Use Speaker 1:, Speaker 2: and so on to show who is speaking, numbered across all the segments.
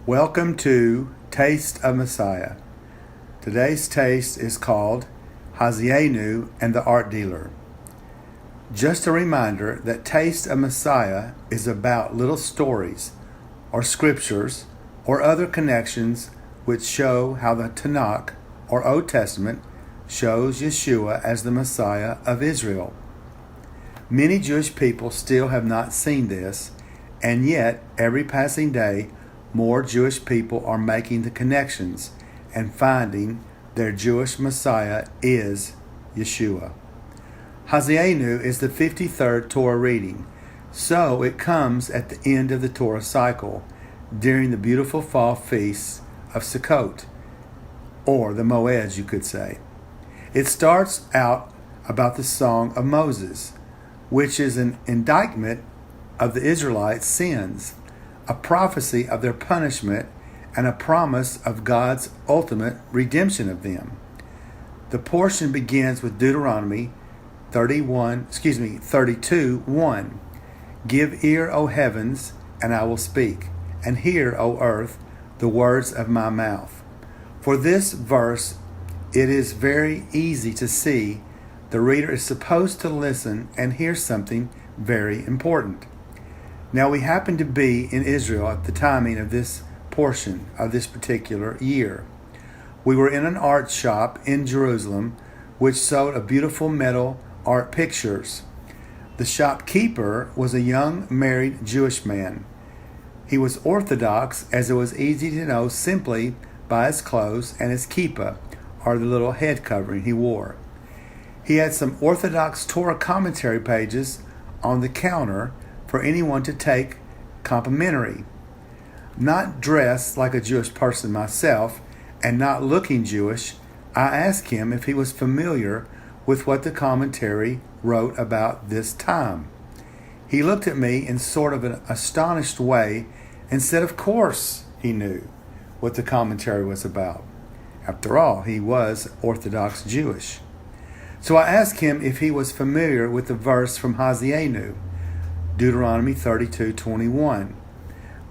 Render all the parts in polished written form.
Speaker 1: Welcome to Taste of Messiah. Today's taste is called Hazienu and the Art Dealer. Just a reminder that Taste of Messiah is about little stories or scriptures or other connections which show how the Tanakh or Old Testament shows Yeshua as the Messiah of Israel. Many Jewish people still have not seen this, and yet every passing day more Jewish people are making the connections and finding their Jewish Messiah is Yeshua. Hazienu is the 53rd Torah reading, so it comes at the end of the Torah cycle during the beautiful fall feasts of Sukkot, or the Moeds, you could say. It starts out about the Song of Moses, which is an indictment of the Israelites' sins, a prophecy of their punishment, and a promise of God's ultimate redemption of them. The portion begins with Deuteronomy 32:1. Give ear, O heavens, and I will speak, and hear, O earth, the words of my mouth. For this verse, it is very easy to see the reader is supposed to listen and hear something very important. Now, we happen to be in Israel at the timing of this portion of this particular year. We were in an art shop in Jerusalem which sold a beautiful metal art pictures. The shopkeeper was a young married Jewish man. He was Orthodox, as it was easy to know simply by his clothes and his kippah, or the little head covering he wore. He had some Orthodox Torah commentary pages on the counter for anyone to take complimentary. Not dressed like a Jewish person myself, and not looking Jewish, I asked him if he was familiar with what the commentary wrote about this time. He looked at me in sort of an astonished way and said, of course he knew what the commentary was about. After all, he was Orthodox Jewish. So I asked him if he was familiar with the verse from Hazienu, Deuteronomy 32:21.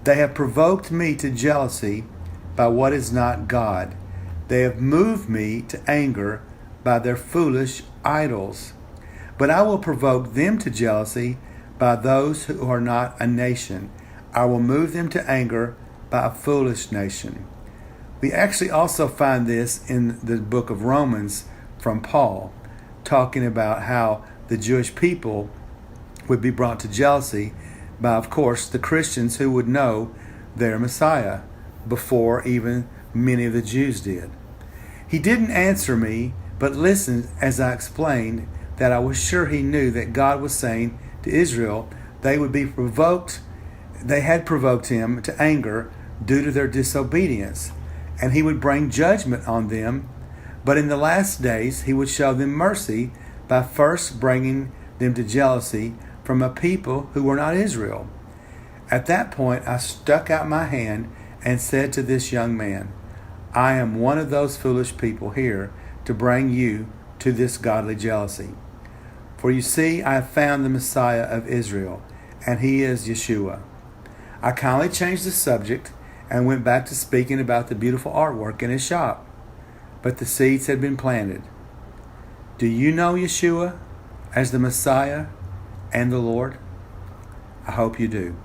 Speaker 1: They have provoked me to jealousy by what is not God. They have moved me to anger by their foolish idols. But I will provoke them to jealousy by those who are not a nation. I will move them to anger by a foolish nation. We actually also find this in the book of Romans from Paul, talking about how the Jewish people would be brought to jealousy by, of course, the Christians who would know their Messiah before even many of the Jews did. He didn't answer me, but listened as I explained that I was sure he knew that God was saying to Israel they would be provoked, they had provoked him to anger due to their disobedience, and he would bring judgment on them, but in the last days he would show them mercy by first bringing them to jealousy from a people who were not Israel. At that point, I stuck out my hand and said to this young man, I am one of those foolish people here to bring you to this godly jealousy. For you see, I have found the Messiah of Israel, and he is Yeshua. I kindly changed the subject and went back to speaking about the beautiful artwork in his shop. But the seeds had been planted. Do you know Yeshua as the Messiah and the Lord? I hope you do.